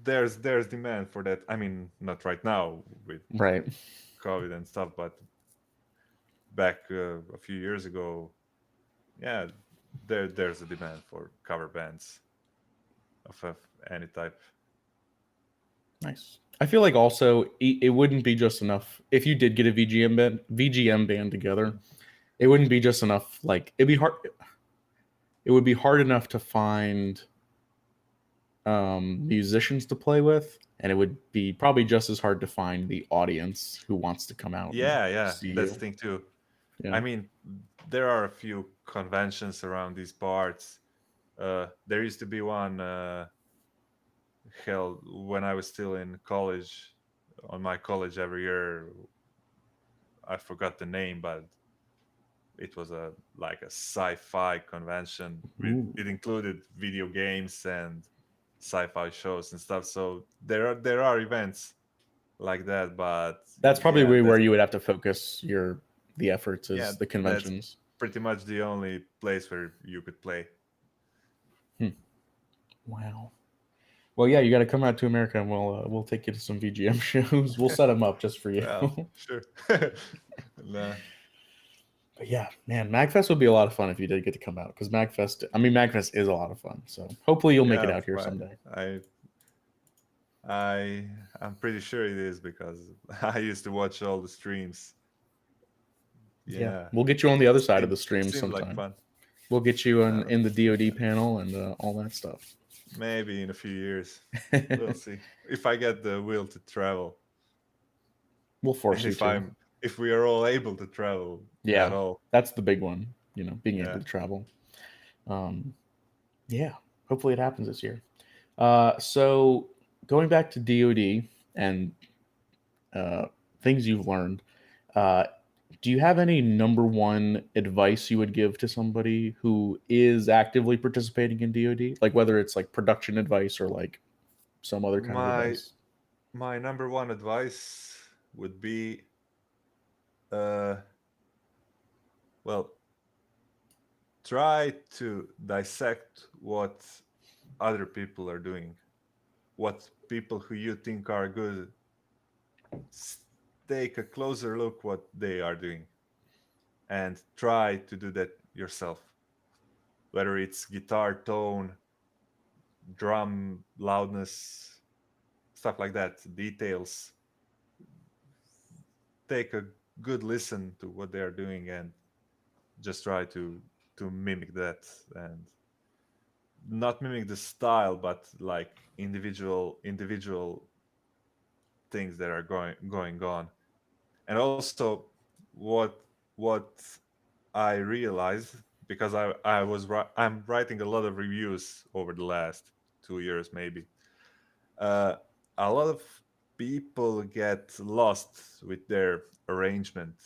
there's demand for that. I mean, not right now with right. COVID and stuff, but back a few years ago, yeah, there's a demand for cover bands of any type. Nice. I feel like also it wouldn't be just enough if you did get a VGM band together. Mm. It wouldn't be just enough. Like it'd be hard. It would be hard enough to find musicians to play with, and it would be probably just as hard to find the audience who wants to come out and Yeah, see that's the you. thing too. Yeah. I mean, there are a few conventions around these parts. There used to be one held when I was still in college. On my college every year, I forgot the name, but it was a like a sci-fi convention. Ooh. It included video games and sci-fi shows and stuff. So there are events like that, but That's probably yeah, where that's you would have to focus the efforts yeah, is the that's conventions. pretty much the only place where you could play. Hmm. Wow. Well, yeah, you got to come out to America, and we'll take you to some VGM shows. We'll set them up just for you. Well, sure. Nah, But yeah, man, Magfest would be a lot of fun if you did get to come out because Magfest is a lot of fun. So hopefully you'll make it yeah, out here someday. I I'm pretty sure it is because I used to watch all the streams. Yeah, Yeah, we'll get you on the other side of seemed the stream seemed like sometime. fun. We'll get you Uh, in the DoD panel and all that stuff. Maybe in a few years, we'll see if I get the will to travel, We'll and force you to. if we are all able to travel at Yeah, all. that's the big one. Being able Yeah, to travel. Um, yeah, hopefully it happens this year. So going back to DoD and uh, things you've learned, uh, do you have any number one advice you would give to somebody who is actively participating in DoD? Like whether it's like production advice or like some other kind of my advice? my number one advice would be, uh, well, try to dissect what other people are doing, what people who you think are good, s- take a closer look what they are doing, and try to do that yourself. Whether it's guitar tone, drum loudness, stuff like that, details. Take a good listen to what they are doing and just try to mimic that, and not mimic the style, but like individual things that are going on. And also, what what I realized, because I'm writing a lot of reviews over the last 2 years maybe. uh, a lot of people get lost with their arrangement.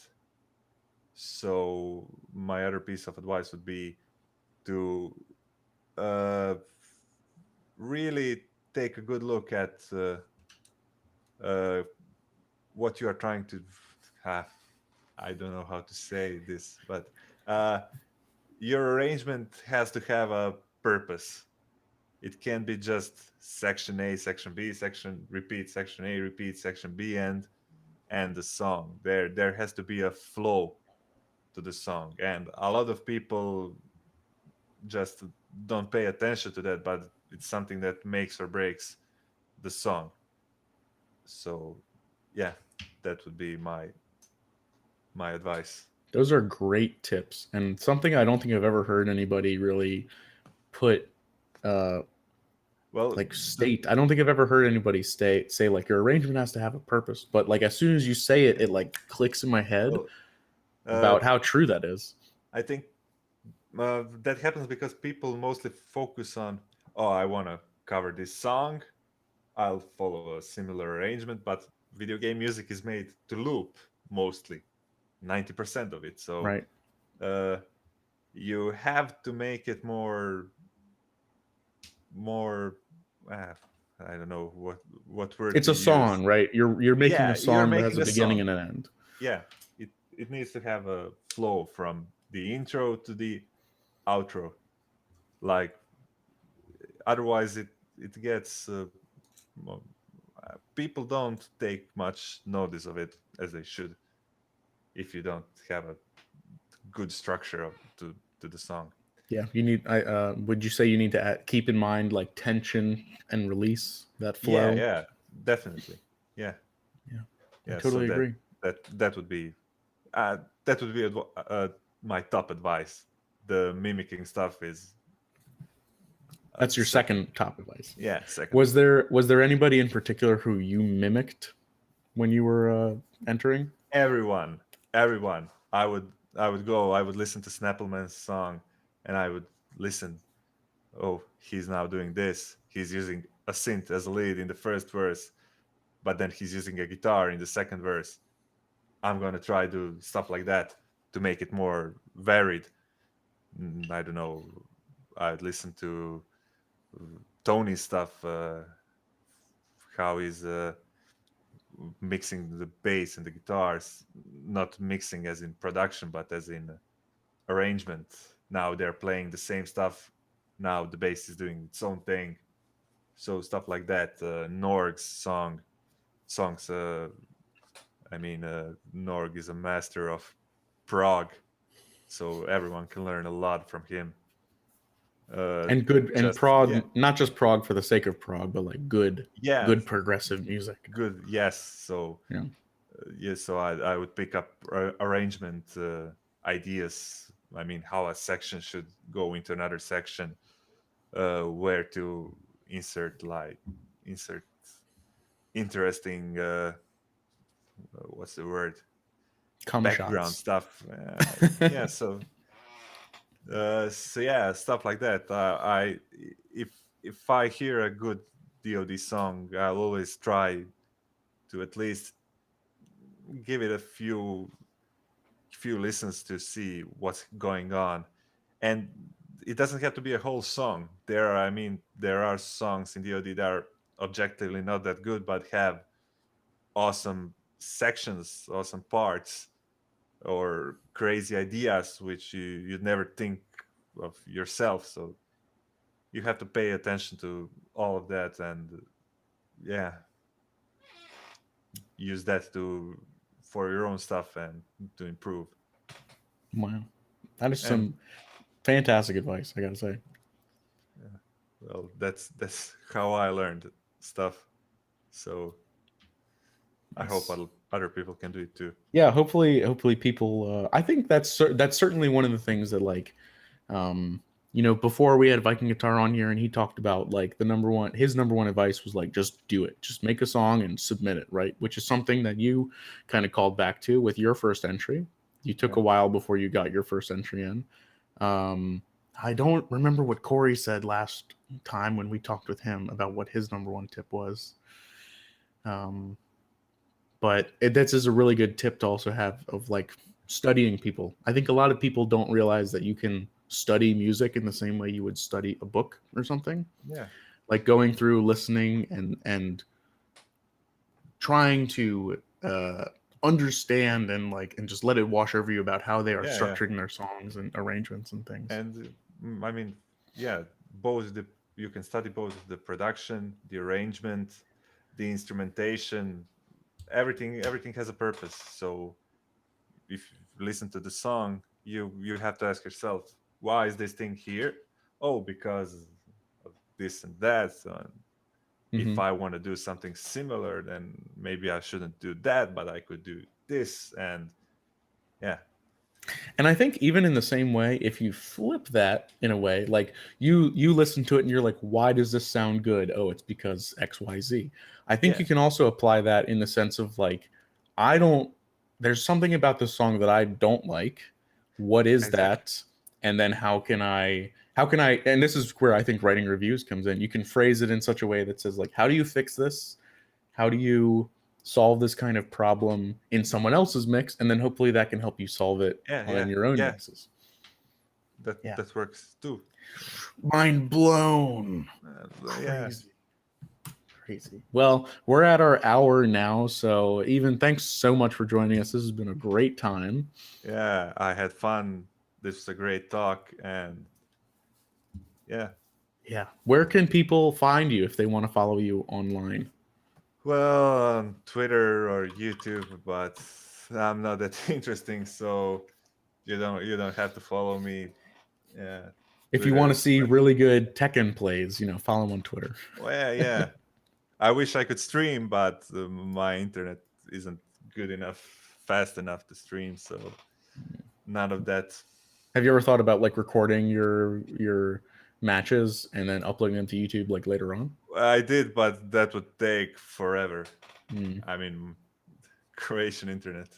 So my other piece of advice would be to uh, really take a good look at uh, what you are trying to have. I don't know how to say this, but uh, your arrangement has to have a purpose. It can't be just section A, section B, section repeat, section A, repeat, section B, and the song. There has to be a flow to the song, and a lot of people just don't pay attention to that, but it's something that makes or breaks the song. So, yeah, that would be my advice. Those are great tips, and something I don't think I've ever heard anybody really put uh Well, like the state. I don't think I've ever heard anybody say like your arrangement has to have a purpose. But like as soon as you say it, it like clicks in my head well, uh, about how true that is. I think that happens because people mostly focus on, oh, I want to cover this song. I'll follow a similar arrangement, but video game music is made to loop mostly, 90% of it. So Right. uh, you have to make it more. Uh, I don't know what word It's to a use. song, right? You're making a Yeah, you're song that has making a a beginning song. and an end. Yeah, it needs to have a flow from the intro to the outro. Like otherwise, it gets mo- people don't take much notice of it as they should if you don't have a good structure to the song. Yeah, you need. I would you say you need to keep in mind like tension and release that Yeah, flow? yeah, definitely. Yeah, Yeah, I yeah. So totally agree. that would be uh, that would be my top advice. The mimicking stuff is That's your second. second top advice. Yeah, second Was one. there anybody in particular who you mimicked when you were entering? Everyone, everyone. I would listen to Snappleman's song, and I would listen. Oh, he's now doing this. He's using a synth as a lead in the first verse, but then he's using a guitar in the second verse. I'm gonna try to stuff like that to make it more varied. I don't know. I'd listen to Tony's stuff, how he's mixing the bass and the guitars, not mixing as in production, but as in arrangement. Now they're playing the same stuff. Now the bass is doing its own thing. So stuff like that. Norg's songs. Norg is a master of prog, so everyone can learn a lot from him. And good and Just yeah, prog, not just prog for the sake of prog, but like yeah, good progressive music. good. Yes. So Yeah, yes, so I would pick up arrangement ideas. I mean, how a section should go into another section, where to insert insert interesting what's the word, cum background shots. stuff. Yeah, so yeah, stuff like that. I if if I hear a good DoD song, I'll always try to at least give it a few listens to see what's going on. And it doesn't have to be a whole song. There are songs in DoD that are objectively not that good, but have awesome sections, awesome parts, or crazy ideas which you'd never think of yourself. So you have to pay attention to all of that, and yeah, use that to for your own stuff and to improve. Wow, that is And some fantastic advice. I gotta say. yeah, well, that's how I learned stuff. So I hope Nice. other people can do it too. Yeah, hopefully people. I think that's certainly one of the things that like Um, before we had Viking Guitar on here, and he talked about like his number one advice was like, just do it, just make a song and submit it, right? Which is something that you kind of called back to with your first entry. You took Yeah. a while before you got your first entry in. Um, I don't remember what Corey said last time when we talked with him about what his number one tip was. Um, but this is a really good tip to also have of like studying people. I think a lot of people don't realize that you can study music in the same way you would study a book or something, Yeah. like going through listening and trying to understand and just let it wash over you about how they are Yeah, yeah. structuring their songs and arrangements and things. And I mean, yeah, both the you can study both the production, the arrangement, the instrumentation, everything has a purpose. So if you listen to the song, you have to ask yourself, why is this thing here? Oh, because of this and that. So if Hmm. I want to do something similar, then maybe I shouldn't do that, but I could do this. And yeah, And I think even in the same way, if you flip that in a way, like you listen to it and you're like, why does this sound good? Oh, it's because XYZ. I think yeah, you can also apply that in the sense of like, I don't, there's something about this song that I don't like. What is exactly. that? And then how can I, and this is where I think writing reviews comes in. You can phrase it in such a way that says, like, how do you fix this? How do you solve this kind of problem in someone else's mix? And then hopefully that can help you solve it Yeah, on yeah, your own yeah. mixes. That Yeah. that works too. Mind blown. Yeah, Crazy. Crazy. Well, we're at our hour now. So, even thanks so much for joining us. This has been a great time. yeah. I had fun. This was a great talk, and yeah. Yeah. Where can people find you if they want to follow you online? Well, on Twitter or YouTube, but I'm not that interesting, so you don't have to follow me. Yeah, If you want Twitter. to see really good Tekken plays, follow him on Twitter. Well, yeah, yeah. I wish I could stream, but my internet isn't good enough, fast enough to stream, so none of that. Have you ever thought about like recording your matches and then uploading them to YouTube like later on? I did, but that would take forever. Hmm. I mean, Croatian internet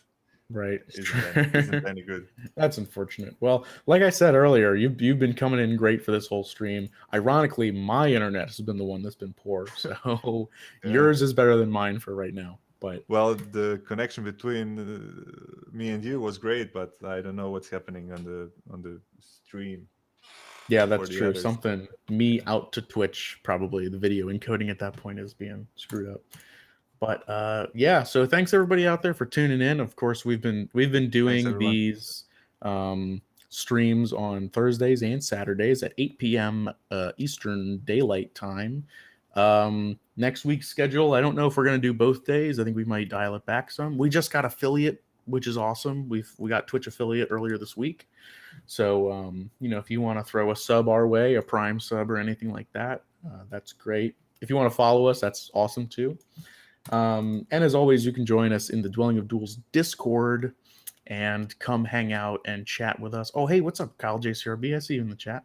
Right. isn't any good. That's unfortunate. Well, like I said earlier, you've been coming in great for this whole stream. Ironically, my internet has been the one that's been poor, so Yeah. yours is better than mine for right now. But Well, the connection between me and you was great, but I don't know what's happening on the stream yeah, for that's the true. others. Something me out to Twitch, probably the video encoding at that point is being screwed up. But yeah, so thanks everybody out there for tuning in. Of course, we've been Thanks, doing everyone. these streams on Thursdays and Saturdays at 8 p.m. Eastern Daylight Time. Next week's schedule, I don't know if we're gonna do both days. I think we might dial it back some. We just got affiliate, which is awesome. We got Twitch affiliate earlier this week. So if you want to throw a sub our way, a Prime sub or anything like that, that's great. If you want to follow us, that's awesome too. And as always, you can join us in the Dwelling of Duels Discord and come hang out and chat with us. Oh, hey, what's up, Kyle JCRB? I see you in the chat.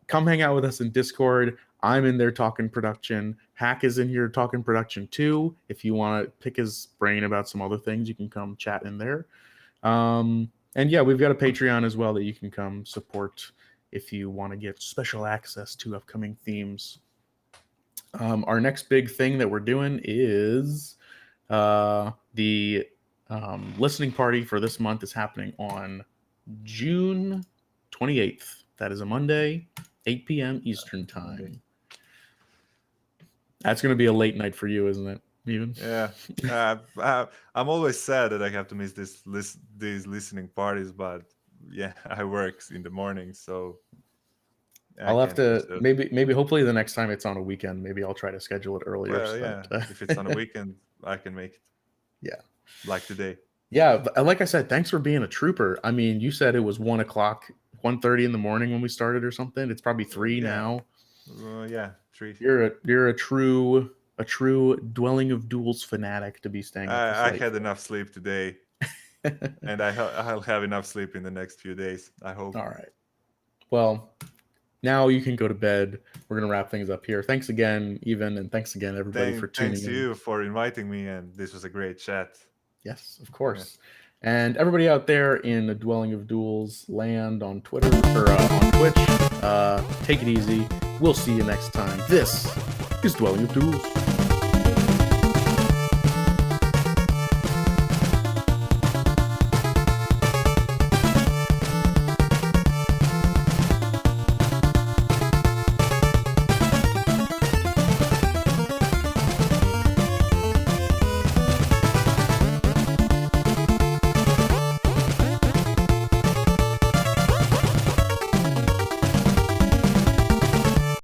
Come hang out with us in Discord. I'm in there talking production. Hack is in here talking production too. If you want to pick his brain about some other things, you can come chat in there. And yeah, we've got a Patreon as well that you can come support if you want to get special access to upcoming themes. Our next big thing that we're doing is the listening party for this month is happening on June 28th. That is a Monday, 8 p.m. Eastern Monday. time. That's going to be a late night for you, isn't it? Even Yeah, I'm always sad that I have to miss these listening parties, but yeah, I work in the morning, so I I'll have can't miss to those. maybe hopefully the next time it's on a weekend, maybe I'll try to schedule it earlier Well, so yeah, if it's on a that weekend, I can make it yeah. like today. Yeah, like I said, thanks for being a trooper. I mean, you said it was 1:00, 1:30 in the morning when we started or something. It's probably 3 Yeah, now. yeah, three. You're a true Dwelling of Duels fanatic to be staying up this I late had for. enough sleep today, and I'll have enough sleep in the next few days. I hope. All right. Well, now you can go to bed. We're gonna wrap things up here. Thanks again, Even, and thanks again, everybody, for Thanks tuning to in. you for inviting me, and this was a great chat. Yes, of Yeah. course. And everybody out there in the Dwelling of Duels land on Twitter or on Twitch, take it easy. We'll see you next time. This is Dwelling of Duels.